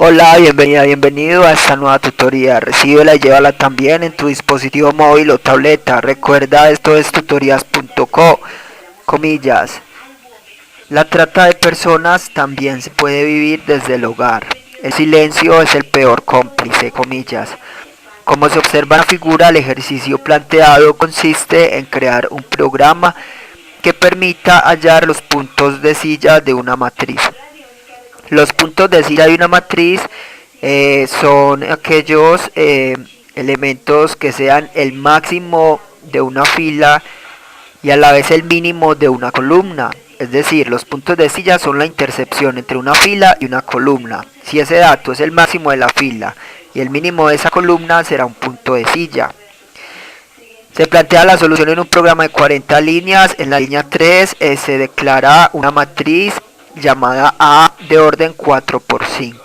Hola, bienvenido a esta nueva tutoría. Recíbela y llévala también en tu dispositivo móvil o tableta. Recuerda, esto es tutorías.co, comillas. La trata de personas también se puede vivir desde el hogar. El silencio es el peor cómplice, comillas. Como se observa en la figura, el ejercicio planteado consiste en crear un programa que permita hallar los puntos de silla de una matriz. Los puntos de silla de una matriz son aquellos elementos que sean el máximo de una fila y a la vez el mínimo de una columna. Es decir, los puntos de silla son la intercepción entre una fila y una columna. Si ese dato es el máximo de la fila y el mínimo de esa columna, será un punto de silla. Se plantea la solución en un programa de 40 líneas. En la línea 3 se declara una matriz llamada A de orden 4×5.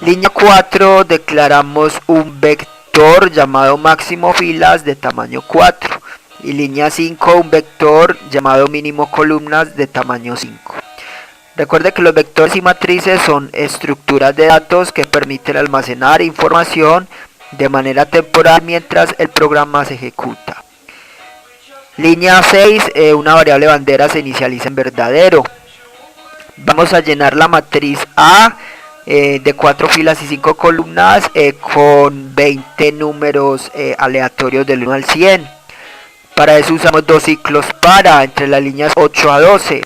Línea 4 declaramos un vector llamado máximo filas de tamaño 4 y línea 5 un vector llamado mínimo columnas de tamaño 5. Recuerde que los vectores y matrices son estructuras de datos que permiten almacenar información de manera temporal mientras el programa se ejecuta. Línea 6, una variable bandera se inicializa en verdadero. Vamos a llenar la matriz A de 4 filas y 5 columnas con 20 números aleatorios del 1 al 100. Para eso usamos dos ciclos para entre las líneas 8 a 12.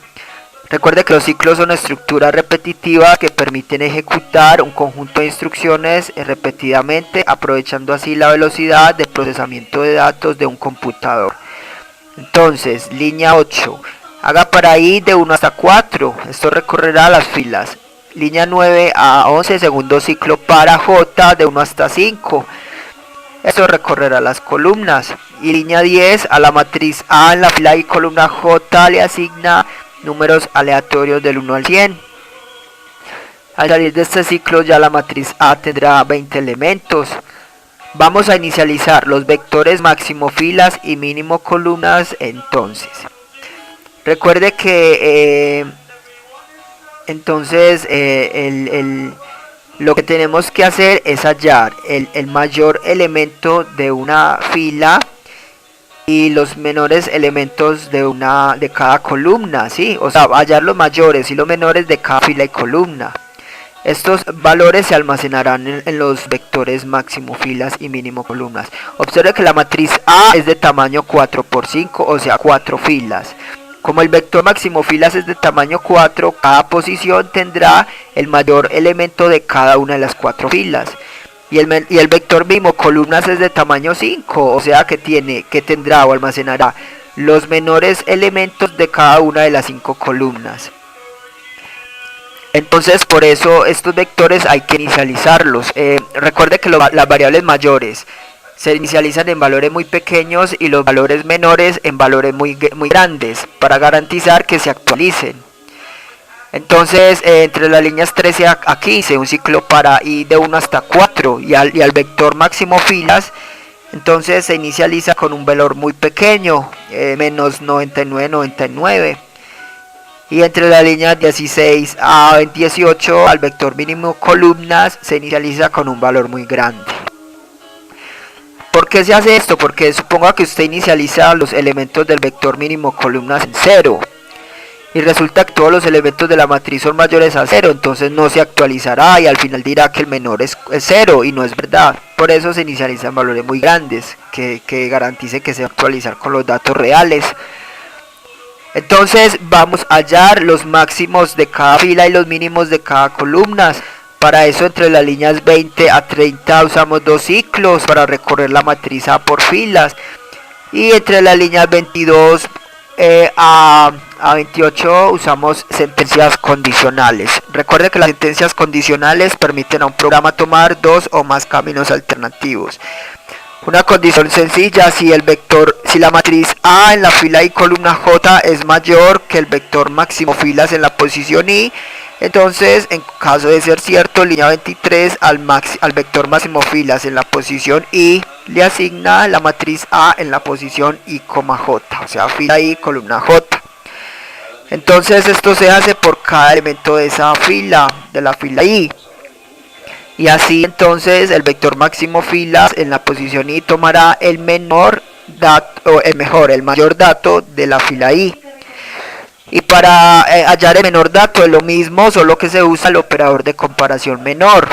Recuerde que los ciclos son estructuras repetitivas que permiten ejecutar un conjunto de instrucciones repetidamente, aprovechando así la velocidad de procesamiento de datos de un computador. Entonces, línea 8, haga para i de 1 hasta 4, esto recorrerá las filas. Línea 9 a 11, segundo ciclo para j de 1 hasta 5, esto recorrerá las columnas. Y línea 10, a la matriz A en la fila y columna j le asigna números aleatorios del 1 al 100. Al salir de este ciclo ya la matriz A tendrá 20 elementos. Vamos a inicializar los vectores máximo filas y mínimo columnas entonces. Recuerde que lo que tenemos que hacer es hallar el mayor elemento de una fila y los menores elementos de cada columna, ¿sí? O sea, hallar los mayores y los menores de cada fila y columna. Estos valores se almacenarán en los vectores máximo filas y mínimo columnas. Observe que la matriz A es de tamaño 4×5, o sea 4 filas. Como el vector máximo filas es de tamaño 4, cada posición tendrá el mayor elemento de cada una de las 4 filas. Y el vector mínimo columnas es de tamaño 5, o sea que tendrá o almacenará los menores elementos de cada una de las 5 columnas. Entonces por eso estos vectores hay que inicializarlos. Recuerde que las variables mayores se inicializan en valores muy pequeños y los valores menores en valores muy grandes para garantizar que se actualicen. Entonces entre las líneas 13 a 15 un ciclo para i de 1 hasta 4 y al vector máximo filas, entonces se inicializa con un valor muy pequeño, menos 99,99. Y entre las líneas 16 a 18 al vector mínimo columnas se inicializa con un valor muy grande. ¿Por qué se hace esto? Porque suponga que usted inicializa los elementos del vector mínimo columnas en 0 y resulta que todos los elementos de la matriz son mayores a 0, entonces no se actualizará y al final dirá que el menor es 0 y no es verdad. Por eso se inicializan valores muy grandes que garantice que se va a actualizar con los datos reales. Entonces vamos a hallar los máximos de cada fila y los mínimos de cada columna. Para eso entre las líneas 20 a 30 usamos dos ciclos para recorrer la matriz A por filas. Y entre las líneas 22 a 28 usamos sentencias condicionales. Recuerde que las sentencias condicionales permiten a un programa tomar dos o más caminos alternativos. Una condición sencilla: si la matriz A en la fila y columna J es mayor que el vector máximo filas en la posición I, entonces en caso de ser cierto, línea 23 al vector máximo filas en la posición I le asigna la matriz A en la posición I, J, o sea fila I, columna J. Entonces esto se hace por cada elemento de esa fila, de la fila I. Y así entonces el vector máximo filas en la posición I tomará el menor dato, o el mayor dato de la fila I. Y para hallar el menor dato es lo mismo, solo que se usa el operador de comparación menor.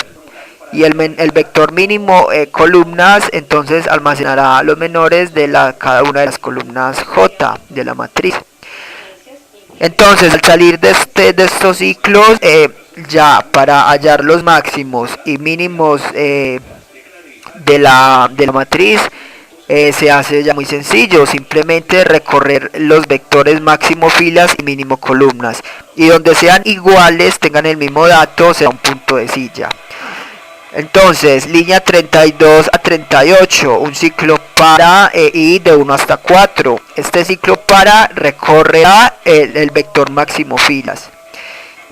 Y el vector mínimo columnas entonces almacenará los menores de cada una de las columnas J de la matriz. Entonces al salir de estos ciclos, ya para hallar los máximos y mínimos de la matriz, se hace ya muy sencillo, simplemente recorrer los vectores máximo filas y mínimo columnas, y donde sean iguales, tengan el mismo dato, será un punto de silla. Entonces, línea 32 a 38, un ciclo para I de 1 hasta 4. Este ciclo para recorrerá el vector máximo filas.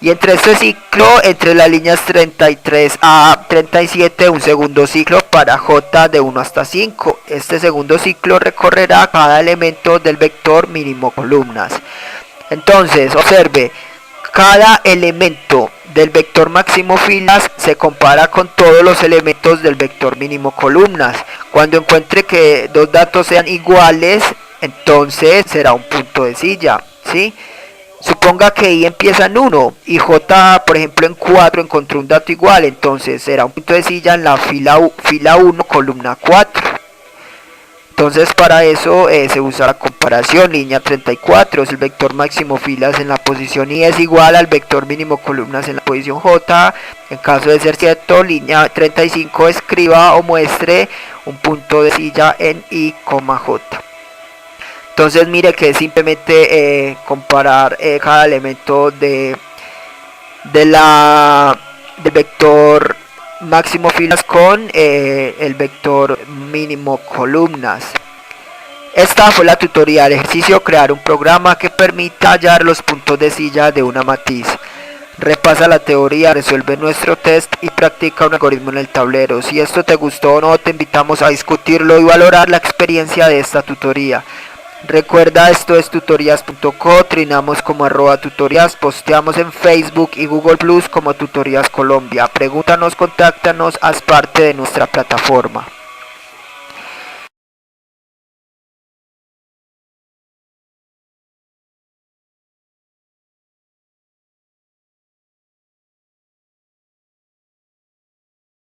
Y entre este ciclo, entre las líneas 33 a 37, un segundo ciclo para J de 1 hasta 5. Este segundo ciclo recorrerá cada elemento del vector mínimo columnas. Entonces, observe, cada elemento del vector máximo filas se compara con todos los elementos del vector mínimo columnas. Cuando encuentre que dos datos sean iguales, entonces será un punto de silla, ¿sí? Suponga que I empieza en 1 y J, por ejemplo, en 4 encontró un dato igual, entonces será un punto de silla en la fila 1, columna 4. Entonces para eso se usa la comparación. Línea 34 es el vector máximo filas en la posición I es igual al vector mínimo columnas en la posición J. En caso de ser cierto, línea 35 escriba o muestre un punto de silla en I, J. Entonces mire que es simplemente comparar cada elemento del vector máximo filas con el vector mínimo columnas. Esta fue la tutoría del ejercicio: crear un programa que permita hallar los puntos de silla de una matriz. Repasa la teoría, resuelve nuestro test y practica un algoritmo en el tablero. Si esto te gustó o no, te invitamos a discutirlo y valorar la experiencia de esta tutoría. Recuerda, esto es tutorías.co, trinamos como @tutorías, posteamos en Facebook y Google Plus como Tutorías Colombia. Pregúntanos, contáctanos, haz parte de nuestra plataforma.